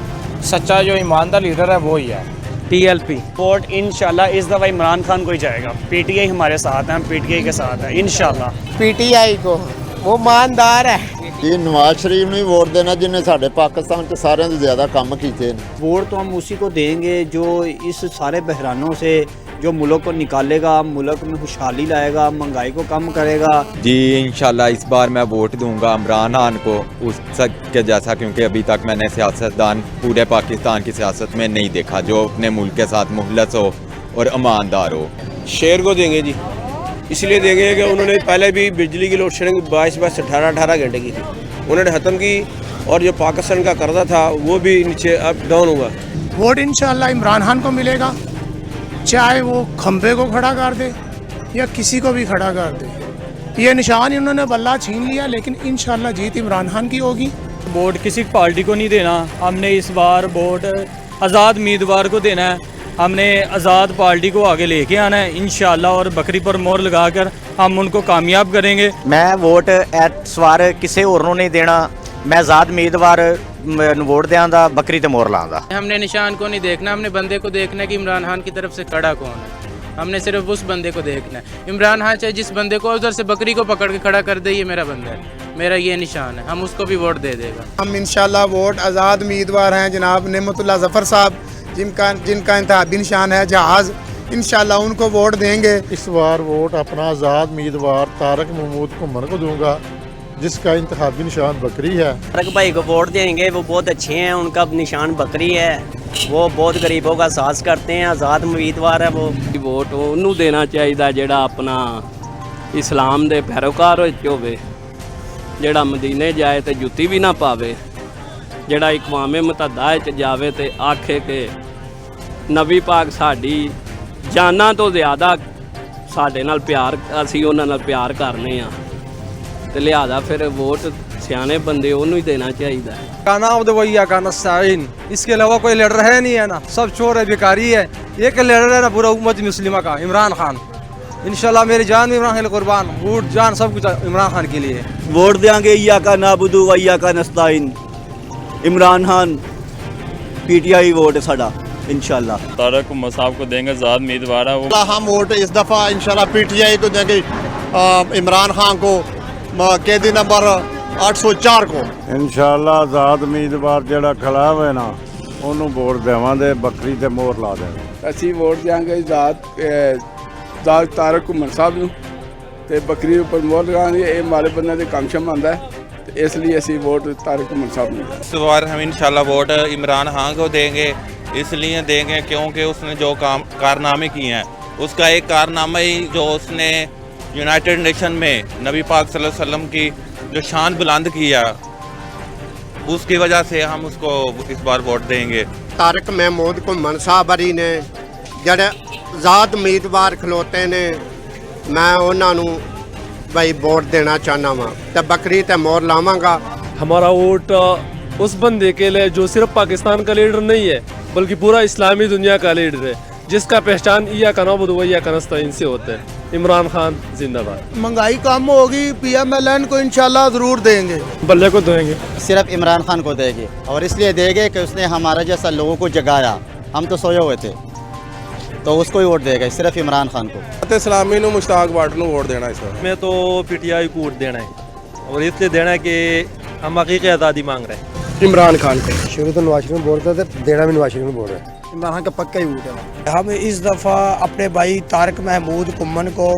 सच्चा जो ईमानदार लीडर है वो ही है। TLP वोट इंशाल्लाह इस दफ़ा इमरान खान को ही जाएगा। PTI हमारे साथ है, हम PTI के साथ हैं इंशाल्लाह। PTI को, वो ईमानदार है। ये नवाज शरीफ ने वोट देना, जिन्हें साढ़े पाकिस्तान के सारे से ज़्यादा काम किए। वोट तो हम उसी को देंगे जो इस सारे बहरानों से जो मुल्क को निकालेगा, मुल्क में खुशहाली लाएगा, महंगाई को कम करेगा। जी इंशाल्लाह इस बार मैं वोट दूंगा इमरान खान को उस के जैसा, क्योंकि अभी तक मैंने सियासतदान पूरे पाकिस्तान की सियासत में नहीं देखा जो अपने मुल्क के साथ मुखलस हो और ईमानदार हो। शेर को देंगे जी, इसलिए देंगे कि उन्होंने पहले भी बिजली की लोड शेडिंग 22 18 घंटे की थी, उन्होंने ख़त्म की, और जो पाकिस्तान का कर्जा था वो भी नीचे अप डाउन हुआ। वोट इंशाल्लाह इमरान खान को मिलेगा, चाहे वो खंबे को खड़ा कर दे या किसी को भी खड़ा कर दे। ये निशान इन्होंने बल्ला छीन लिया, लेकिन इंशाल्लाह जीत इमरान खान की होगी। वोट किसी पार्टी को नहीं देना, हमने इस बार वोट आज़ाद उम्मीदवार को देना है। हमने आज़ाद पार्टी को आगे लेके आना है इंशाल्लाह, और बकरी पर मोहर लगाकर हम उनको कामयाब करेंगे। मैं वोट इस बार किसी होर नूं नहीं देना, मैं आज़ाद उम्मीदवार वोट देंदा, बकरी ते मोहर लांदा। हमने निशान को नहीं देखना, हमने बंदे को देखना कि इमरान खान की तरफ से खड़ा कौन है। हमने सिर्फ उस बंदे को देखना है। इमरान खान चाहे जिस बंदे को उधर से बकरी को पकड़ के खड़ा कर दे, ये मेरा बंदा है, मेरा ये निशान है, हम उसको भी वोट दे देगा। हम इंशाल्लाह वोट आज़ाद उम्मीदवार हैं जनाब नेमतुल्लाह ज़फ़र साहब, जिनका इंतखाबी निशान है जहाज़, इंशाल्लाह उनको वोट देंगे। इस बार वोट अपना आज़ाद उम्मीदवार तारक महमूद घुमन को दूंगा, जिसका इंतखाबी निशान बकरी है। तारक भाई को वोट देंगे, वो बहुत अच्छे हैं, उनका निशान बकरी है, वो बहुत गरीबों का साथ करते हैं, आज़ाद उम्मीदवार है वो। वोट उन्होंने देना चाहिए ਜਿਹੜਾ अपना इस्लाम के पैरोकार होवे, ਜਿਹੜਾ मदीने जाए तो जुत्ती भी ना पावे, ਜਿਹੜਾ इकवामे मुतहदा च जावे तो आखे कि नबी पाक साड़ी जाना तो ज़्यादा साडे नाल प्यार, असी उन्हां नाल प्यार करने आ, तो लिहाजा फिर वोट सियाने बंदे उन्होंने ही देना चाहिए। का नाम दो भैया का नस्ताइन, इसके अलावा कोई लीडर है नहीं है ना, सब चोर है, भिखारी है। एक लीडर है ना पूरा उम्मत मुस्लिमा का, इमरान खान। इंशाल्लाह मेरी जान भी इमरान खान कुर्बान, वोट जान सब कुछ इमरान खान के लिए। वोट देंगे या का नाबुदू वैया का नस्ताइन, इमरान खान PTI वोट है साडा इंशाल्लाह। तारक महमूद साहब को देंगे, आज़ाद उम्मीदवार है वो। हम वोट इस दफ़ा इंशाल्लाह PTI को देंगे, इमरान खान को कैदी नंबर 804 को। इंशाल्लाह आज़ाद उम्मीदवार ਜਿਹੜਾ ਖੜਾ ਹੋਵੇ ਨਾ ਉਹਨੂੰ ਵੋਟ ਦੇਵਾਂਗੇ, ਬੱਕਰੀ ਤੇ ਮੋਹਰ ਲਾ ਦੇਵਾਂਗੇ। ਅਸੀਂ ਵੋਟ ਦਿਆਂਗੇ ਆਜ਼ਾਦ ਤਾਰਕ ਘੁੰਮਣ ਸਾਹਿਬ ਨੂੰ, ਤੇ ਬੱਕਰੀ ਉੱਪਰ ਮੋਹਰ ਲਗਾਵਾਂਗੇ। ਇਹ ਮਾਰੇ ਬੰਦੇ ਦੇ ਕੰਮ ਸ਼ਮ ਆਉਂਦਾ ਹੈ, तो इसलिए ऐसी वोट तारक घुमन साहब ने। इस बार हम इंशाल्लाह वोट इमरान खान को देंगे, इसलिए देंगे क्योंकि उसने जो कारनामे किए हैं, उसका एक कारनामा ही जो उसने यूनाइटेड नेशन में नबी पाक सल्लल्लाहु अलैहि वसल्लम की जो शान बुलंद किया, उसकी वजह से हम उसको इस बार वोट देंगे। तारक महमूद घुमन साहब हरी ने जड़े आज़ाद उम्मीदवार खलोते ने, मैं उन्होंने भाई वोट देना चाहना वा, तो बकरी ते मोहर लावांगा। हमारा वोट उस बंदे के लिए जो सिर्फ पाकिस्तान का लीडर नहीं है, बल्कि पूरा इस्लामी दुनिया का लीडर है, जिसका पहचान इया का नाबुदू वैया का नस्ताइन से होता है। इमरान खान जिंदाबाद। महंगाई कम होगी, PMLN को इंशाल्लाह ज़रूर देंगे, बल्ले को देंगे, सिर्फ इमरान खान को देंगे, और इसलिए देंगे कि उसने हमारा जैसा लोगों को जगाया, हम तो सोए हुए थे, तो उसको ही वोट देगा, सिर्फ इमरान खान को। इस्लामी नूं मुश्ताक भट्ट नूं वोट देना है। मैं तो PTI को वोट देना है, और इसलिए देना है कि हम हकीकी आज़ादी मांग रहे हैं। इमरान खान को शुरू तो नवाज शरीफ वोट देते, देना भी नवाज शरीफ वोट है, इमरान खान का पक्का ही वोट है। हम इस दफ़ा अपने भाई तारक महमूद घुमन को,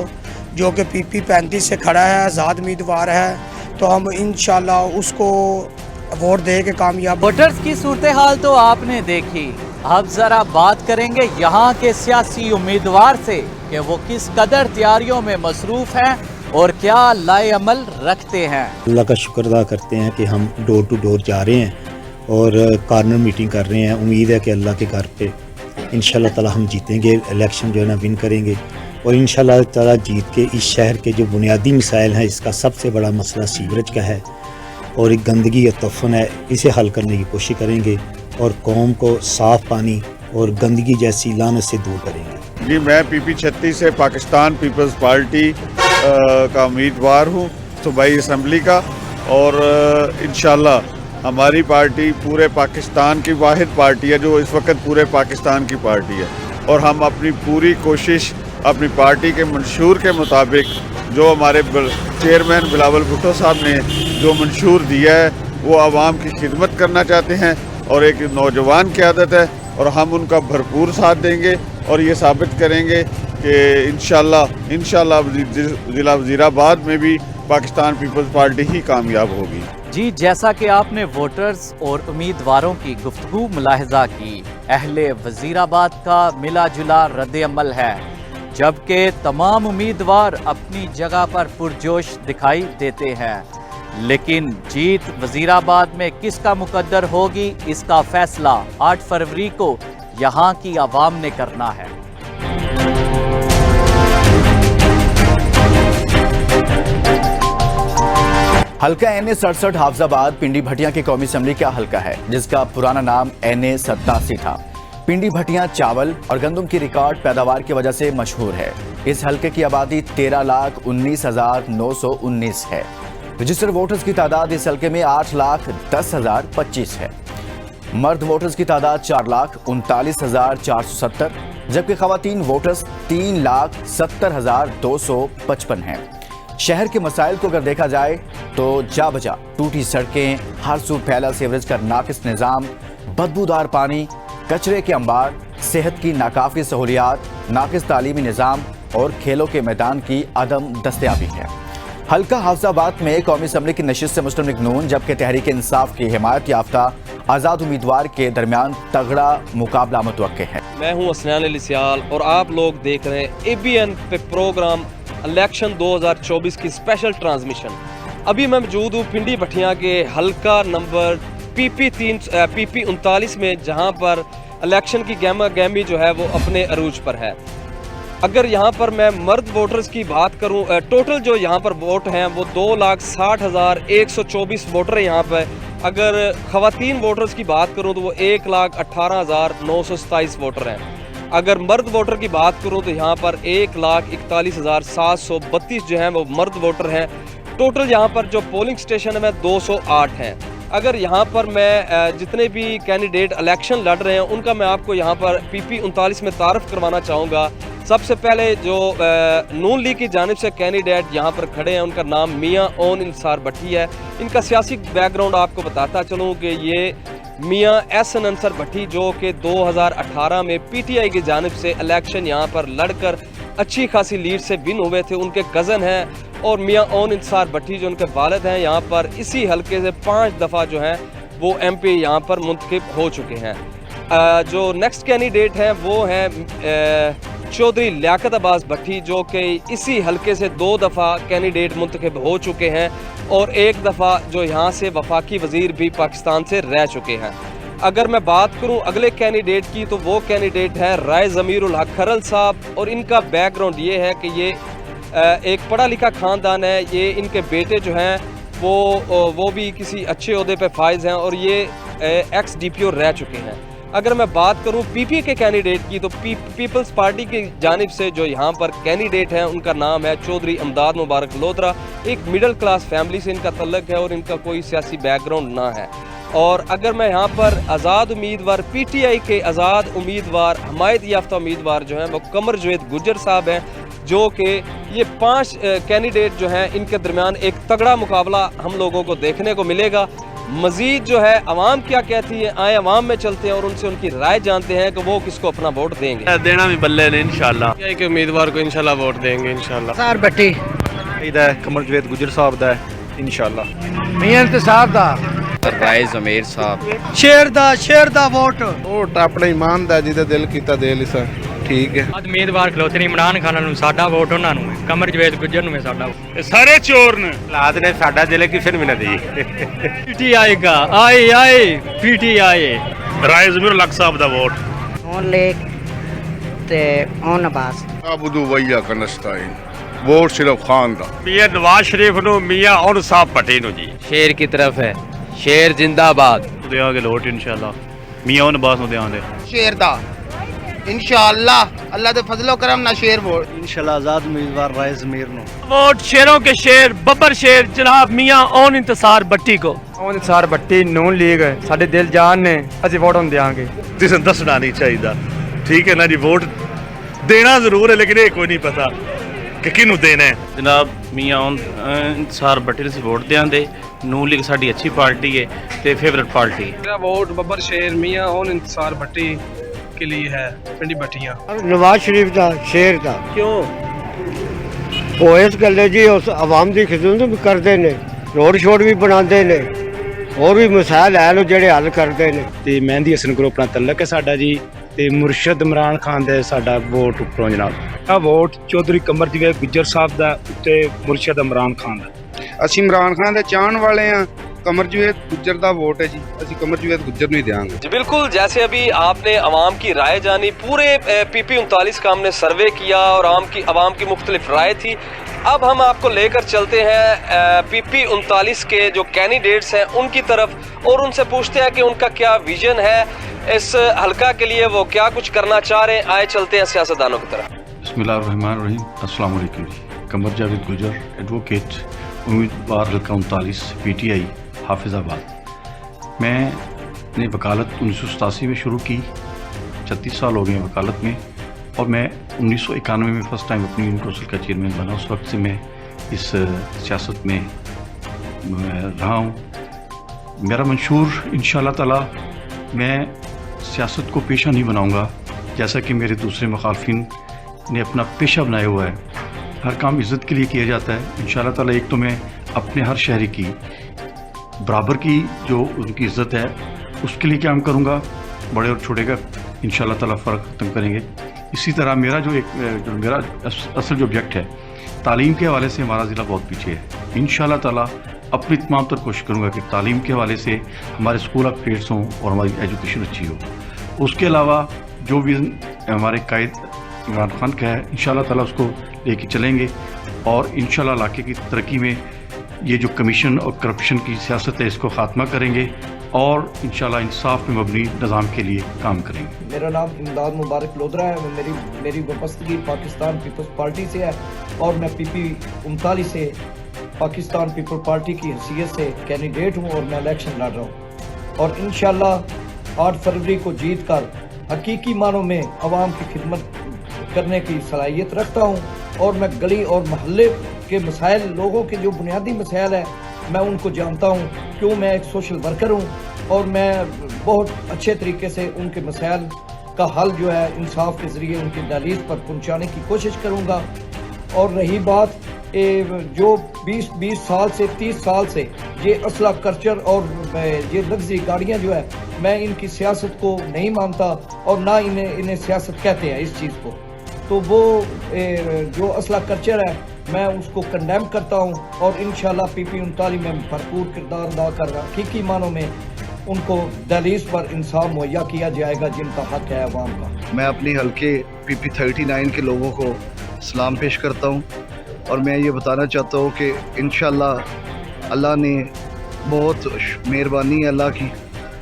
जो कि PP 35 से खड़ा है, आज़ाद उम्मीदवार है, तो हम इंशाल्लाह उसको वोट दे के कामयाब। वोटर्स की सूरत हाल तो आपने देखी, अब जरा बात करेंगे यहाँ के सियासी उम्मीदवार से कि वो किस कदर तैयारियों में मसरूफ़ हैं और क्या लाए अमल रखते हैं। अल्लाह का शुक्र अदा करते हैं कि हम डोर टू डोर जा रहे हैं और कॉर्नर मीटिंग कर रहे हैं। उम्मीद है कि अल्लाह के घर पे इंशाल्लाह ताला हम जीतेंगे, इलेक्शन जो है ना विन करेंगे, और इंशाल्लाह ताला जीत के इस शहर के जो बुनियादी मसाइल हैं, इसका सबसे बड़ा मसला सीवरेज का है और एक गंदगी या तफन है, इसे हल करने की कोशिश करेंगे और कौम को साफ़ पानी और गंदगी जैसी लानत से दूर करेंगे। जी मैं PP 36 से पाकिस्तान पीपल्स पार्टी का उम्मीदवार हूँ, सूबाई असम्बली का, और इंशाल्लाह हमारी पार्टी पूरे पाकिस्तान की वाहिद पार्टी है जो इस वक्त पूरे पाकिस्तान की पार्टी है, और हम अपनी पूरी कोशिश अपनी पार्टी के मंशूर के मुताबिक, जो हमारे चेयरमैन बिलावल भुट्टो साहब ने जो मंशूर दिया है, वो आवाम की खिदमत करना चाहते हैं और एक नौजवान की आदत है, और हम उनका भरपूर साथ देंगे और ये साबित करेंगे कि इंशाल्लाह ज़िला वज़ीराबाद में भी पाकिस्तान पीपल्स पार्टी ही कामयाब होगी। जी, जैसा कि आपने वोटर्स और उम्मीदवारों की गुफ्तगू मुलाहिजा की, अहले वज़ीराबाद का मिला जुला रद्द अमल है, जबकि तमाम उम्मीदवार अपनी जगह पर पुरजोश दिखाई देते हैं। लेकिन जीत वज़ीराबाद में किसका मुकद्दर होगी, इसका फैसला 8 फरवरी को यहाँ की आवाम ने करना है। हल्का NA 67 हाफजाबाद पिंडी भटिया के कौमी असम्बली का हल्का है, जिसका पुराना नाम NA 87 था। पिंडी भटिया चावल और गंदम की रिकॉर्ड पैदावार की वजह से मशहूर है। इस हल्के की आबादी 13,19,919 है। रजिस्टर्ड वोटर्स की तादाद इस हल्के में 8,10,025 है। मर्द वोटर्स की तादाद 4,39,470, जबकि खवातीन वोटर्स 3,70,255 हैं। शहर के मसाइल को अगर देखा जाए तो जा बजा टूटी सड़कें, हर सू फैला सीवरेज का नाकिस निज़ाम, बदबूदार पानी, कचरे के अंबार, सेहत की नाकाफी सहूलियात, नाकिस तालीमी निज़ाम और खेलों के मैदान की अदम दस्तयाबी है। हल्का हाफजाबाद में कौमी असम्बली की नशिस्त से मुस्लिम लीग नून जबकि तहरीक इंसाफ की हिमायत याफ्ता आज़ाद उम्मीदवार के दरमियान तगड़ा मुकाबला मुतवक्के है। मैं हूँ असनान अली सियाल और आप लोग देख रहे हैं ABN पे प्रोग्राम इलेक्शन 2024 की स्पेशल ट्रांसमिशन। अभी मैं मौजूद हूँ पिंडी भटिया के हल्का नंबर PP 39 में, जहाँ पर इलेक्शन की गहमा गहमी जो है वो अपने अरूज पर है। अगर यहाँ पर मैं मर्द वोटर्स की बात करूँ, टोटल जो यहाँ पर वोट हैं वो 2,60,124 वोटर हैं यहाँ पर। अगर ख़वातीन वोटर्स की बात करूँ तो वो 1,18,927 वोटर हैं। अगर मर्द वोटर की बात करूँ तो यहाँ पर 1,41,732 जो हैं वो मर्द वोटर हैं। टोटल यहाँ पर जो पोलिंग स्टेशन है 208 हैं। अगर यहाँ पर मैं जितने भी कैंडिडेट इलेक्शन लड़ रहे हैं उनका मैं आपको यहाँ पर PP 39 में तारफ़ करवाना चाहूँगा। सबसे पहले जो नून लीग की जानिब से कैंडिडेट यहाँ पर खड़े हैं उनका नाम मियाँ ओन इंसार भट्टी है। इनका सियासी बैकग्राउंड आपको बताता चलूँ कि ये मियाँ एहसन अंसर भट्टी जो कि 2018 में PTI की जानिब से इलेक्शन यहाँ पर लड़कर अच्छी खासी लीड से विन हुए थे, उनके कज़न हैं। और मियाँ ओन इंसार भट्टी जो उनके वालिद हैं यहाँ पर इसी हल्के से 5 दफ़ा जो हैं वो MP यहाँ पर मुंतखब हो चुके हैं। जो नेक्स्ट कैंडिडेट हैं वो हैं चौधरी लियाकत अब्बास भट्टी जो कि इसी हल्के से 2 दफ़ा कैंडिडेट मुंतखब हो चुके हैं और 1 दफ़ा जो यहाँ से वफाकी वज़ीर भी पाकिस्तान से रह चुके हैं। अगर मैं बात करूँ अगले कैंडिडेट की तो वो कैंडिडेट है राय ज़मीरुल हक खरल साहब। और इनका बैकग्राउंड ये है कि ये एक पढ़ा लिखा ख़ानदान है। ये इनके बेटे जो हैं वो भी किसी अच्छे ओहदे पे फाइज हैं और ये एक्स DPO रह चुके हैं। अगर मैं बात करूं PP के कैंडिडेट की तो पीपल्स पार्टी की जानिब से जो यहाँ पर कैंडिडेट हैं उनका नाम है चौधरी अमदाद मुबारक लोधरा। एक मिडिल क्लास फैमिली से इनका तल्लक है और इनका कोई सियासी बैकग्राउंड ना है। और अगर मैं यहाँ पर आज़ाद उम्मीदवार PTI के आज़ाद उम्मीदवार हमायत याफ्ता उम्मीदवार जो हैं वो कमर जवेद गुज्जर साहब हैं, जो कि ये 5 कैंडिडेट जो हैं इनके दरमियान एक तगड़ा मुकाबला हम लोगों को देखने को मिलेगा। मजीद जो है अवाम क्या कहती है, आए अवाम में चलते हैं और उनसे उनकी राय जानते हैं कि वो किसको अपना वोट देंगे। देना भी बल्ले ने इंशाल्लाह के उम्मीदवार को इंशाल्लाह वोट देंगे इंशाल्लाह। सार भट्टी कमर जवेद गुजर साहब दा इंशाल्लाह। मियां इंतसार दा राय ज़मीर साहब शेर दा वोट अपने ईमान दा जिहदा दिल कीता दे लिसा ठीक है। उम्मीदवार खलोते ने इमरान खान ਨੂੰ ਸਾਡਾ ਵੋਟ ਉਹਨਾਂ ਨੂੰ ਹੈ, ਕਮਰ ਜਵੇਦ ਗੁੱਜਰ ਨੂੰ ਹੈ ਸਾਡਾ। सारे चोर ने हालात ने साडा दिल किसे भी ना दी PTI का आए PTI राय ज़मीरुल हक साहब दा वोट ओन लेक ते ओन अब्बास अबुदू वैया का नस्ताइन वोट सिर्फ खान दा। मियां नवाज शरीफ नु मियां और साहब पटे नु जी शेर की तरफ है, शेर जिंदाबाद। देंगे वोट इंशाल्लाह मियां और अब्बास नु देंगे शेर दा इंशाअल्लाह अल्लाह दे फजलो करम ना शेर वोट इंशाल्लाह आज़ाद उम्मीदवार राय ज़मीर नु वोट शेरों के शेर बब्बर शेर जनाब मियां ओन इंतसार भट्टी को। ओन इंतसार भट्टी नून लीग साडे दिल जान ने ਅਸੀਂ ਵੋਟ ਹੁਣ ਦੇਾਂਗੇ। जिसे दसना नहीं चाहिए ठीक है ना जी। वोट देना जरूर है लेकिन ये कोई नहीं पता कि किनू देना है। जनाब मियां ओन इंतसार भट्टी ਨੂੰ ਵੋਟ ਦੇਾਂਗੇ। नून लीग साडी अच्छी पार्टी है ते फेवरेट पार्टी। मेरा वोट बब्बर शेर मियां ओन इंतसार भट्टी के लिए है पिंडी भट्टियां। नवाज शरीफ का शेर का क्यों? वो इस गल्ले जी उस आवाम की खिदमत भी करते ने, रोड शोड भी बनाते ने, और भी मसाइल है ਜਿਹੜੇ हल करते ने। ਤੇ ਮਹਿੰਦੀ ਹਸਨ ਕੋਲ ਆਪਣਾ ਤਲਕ ਹੈ ਸਾਡਾ ਜੀ, ਤੇ ਮੁਰਸ਼ਦ ਇਮਰਾਨ ਖਾਨ ਦੇ ਸਾਡਾ ਵੋਟ ਉੱਪਰੋਂ ਜਨਾਬ। ਆ ਵੋਟ ਚੌਧਰੀ ਕਮਰਜੀਤ ਗੁੱਜਰ ਸਾਹਿਬ ਦਾ ਉੱਤੇ ਮੁਰਸ਼ਦ ਇਮਰਾਨ ਖਾਨ ਦਾ। ਅਸੀਂ ਇਮਰਾਨ ਖਾਨ ਦੇ ਚਾਹਣ ਵਾਲੇ ਆ, कमरजीत गुज्जर का वोट है जी, असि कमरजीत गुज्जर नहीं देंगे जी। बिल्कुल, जैसे अभी आपने आवाम की राय जानी, पूरे PP 39 का हमने सर्वे किया और आवाम की मुख्तलिफ राय थी। अब हम आपको लेकर चलते हैं PP 39 के जो कैंडिडेट्स हैं उनकी तरफ और उनसे पूछते हैं कि उनका क्या विजन है इस हल्का के लिए, वो क्या कुछ करना चाह रहे हैं। आए चलते हैं सियासतदानों की तरफ। बिस्मिल्लाहिर्रहमानिर्रहीम। अस्सलाम वालेकुम जी। कमरजावेद गुजर, एडवोकेट, उम्मीदवार हल्का 39 PTI हाफिज़ाबाद। मैंने वकालत 1987 में शुरू की, 36 साल हो गए वकालत में, और मैं 1991 में फ़र्स्ट टाइम अपनी यूनिवर्सल का चेयरमैन बना। उस वक्त से मैं इस सियासत में रहा हूँ। मेरा मंशूर इंशाअल्लाह ताला, मैं सियासत को पेशा नहीं बनाऊँगा जैसा कि मेरे दूसरे मुखालफिन ने अपना पेशा बनाया हुआ है। हर काम इज़्ज़त के लिए किया जाता है। इंशाअल्लाह ताला एक तो मैं अपने हर शहरी की बराबर की जो उनकी इज़्ज़त है उसके लिए काम करूँगा, बड़े और छोटे का इंशाअल्लाह ताला फ़र्क ख़त्म करेंगे। इसी तरह मेरा मेरा असल जो ऑब्जेक्ट है, तालीम के हवाले से हमारा ज़िला बहुत पीछे है। इंशाअल्लाह ताला अपनी तमाम तर कोशिश करूँगा कि तालीम के हवाले से हमारे स्कूल ऑफ ट्रेड्स हों और हमारी एजुकेशन अच्छी हो। उसके अलावा जो भी हमारे कायद इमरान खान का है, इंशाअल्लाह ताला उसको लेके चलेंगे और इंशाअल्लाह इलाके की तरक्की में ये जो कमीशन और करप्शन की सियासत है इसको ख़ात्मा करेंगे और इंशाअल्लाह इंसाफ में मबनी निज़ाम के लिए काम करेंगे। मेरा नाम इमदाद मुबारक लोधरा है। मेरी वाबस्तगी पाकिस्तान पीपल्स पार्टी से है और मैं PP 39 से पाकिस्तान पीपल पार्टी की हैसियत से कैंडिडेट हूँ और मैं इलेक्शन लड़ रहा हूँ और इंशाअल्लाह 8 फरवरी को जीत कर हकीकी मानों में आवाम की खिदमत करने की सलाहियत रखता हूँ और मैं गली और महल्ले के मसाइल, लोगों के जो बुनियादी मसाइल है, मैं उनको जानता हूँ। क्यों, मैं एक सोशल वर्कर हूँ और मैं बहुत अच्छे तरीके से उनके मसाइल का हल जो है इंसाफ के ज़रिए उनकी दहलीज पर पहुँचाने की कोशिश करूँगा। और रही बात जो 20 साल से 30 साल से ये असला कल्चर और ये लग्जरी गाड़ियाँ जो है, मैं इनकी सियासत को नहीं मानता और ना इन्हें सियासत कहते हैं इस चीज़ को। तो वो जो असला कल्चर है मैं उसको कंडेम करता हूँ और इंशाअल्लाह PP 39 में भरपूर किरदार अदा कर रहा, हकीकी मानों में उनको दहलीज पर इंसाफ मुहैया किया जाएगा जिनका हक है अवाम का। मैं अपनी हल्के PP 39 के लोगों को सलाम पेश करता हूँ और मैं ये बताना चाहता हूँ कि इंशाअल्लाह अल्लाह ने बहुत मेहरबानी है अल्लाह की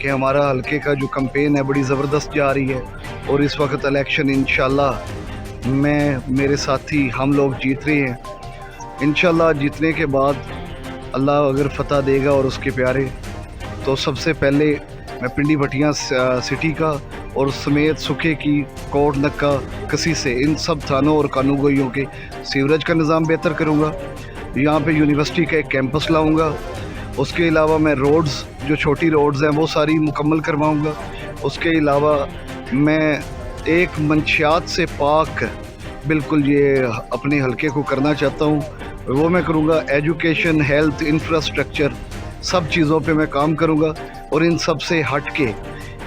कि हमारा हल्के का जो कैंपेन है बड़ी ज़बरदस्त जा रही है और इस वक्त इलेक्शन इंशाअल्लाह मेरे साथी हम लोग जीत रहे हैं। इंशाअल्लाह जीतने के बाद अल्लाह अगर फ़तह देगा और उसके प्यारे, तो सबसे पहले मैं पिंडी भट्टियां सिटी का और समेत सुखे की कोट नक्का कसी से इन सब थानों और कानूगोइयों के सीवरेज का निज़ाम बेहतर करूँगा। यहाँ पे यूनिवर्सिटी का एक कैंपस लाऊँगा। उसके अलावा मैं रोड्स, जो छोटी रोड्स हैं वो सारी मुकम्मल करवाऊँगा। उसके अलावा मैं एक मंशियात से पाक बिल्कुल ये अपने हल्के को करना चाहता हूँ, वो मैं करूँगा। एजुकेशन, हेल्थ, इंफ्रास्ट्रक्चर, सब चीज़ों पे मैं काम करूँगा और इन सब से हट के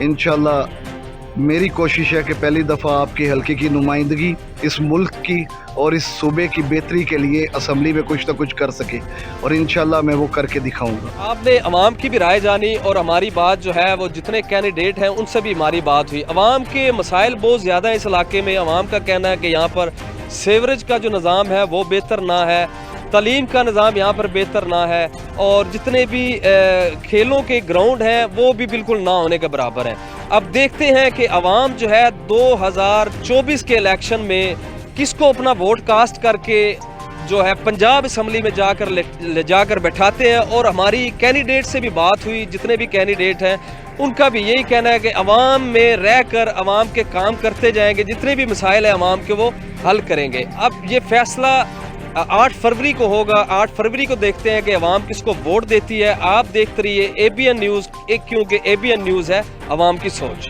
इंशाअल्लाह मेरी कोशिश है कि पहली दफ़ा आपके हल्के की नुमाइंदगी इस मुल्क की और इस सूबे की बेहतरी के लिए असम्बली में कुछ ना कुछ कर सके और इंशाअल्लाह मैं वो करके दिखाऊंगा। आपने अवाम की भी राय जानी और हमारी बात जो है वो जितने कैंडिडेट हैं उनसे भी हमारी बात हुई। अवाम के मसाइल बहुत ज़्यादा है इस इलाके में। अवाम का कहना है कि यहाँ पर सीवरेज का जो निज़ाम है वो बेहतर ना है, तालीम का निज़ाम यहाँ पर बेहतर ना है और जितने भी खेलों के ग्राउंड हैं वो भी बिल्कुल ना होने के बराबर हैं। अब देखते हैं कि अवाम जो है 2024 के इलेक्शन में किसको अपना वोट कास्ट करके जो है पंजाब असम्बली में जाकर ले जाकर बैठाते हैं। और हमारी कैंडिडेट से भी बात हुई, जितने भी कैंडिडेट हैं उनका भी यही कहना है कि अवाम में रहकर अवाम के काम करते जाएंगे, जितने भी मसाइल हैं अवाम के वो हल करेंगे। अब ये फैसला 8 फरवरी को होगा। 8 फरवरी को देखते हैं कि अवाम किसको वोट देती है। आप देखते रहिए ABN न्यूज़, क्योंकि ABN न्यूज़ है अवाम की सोच।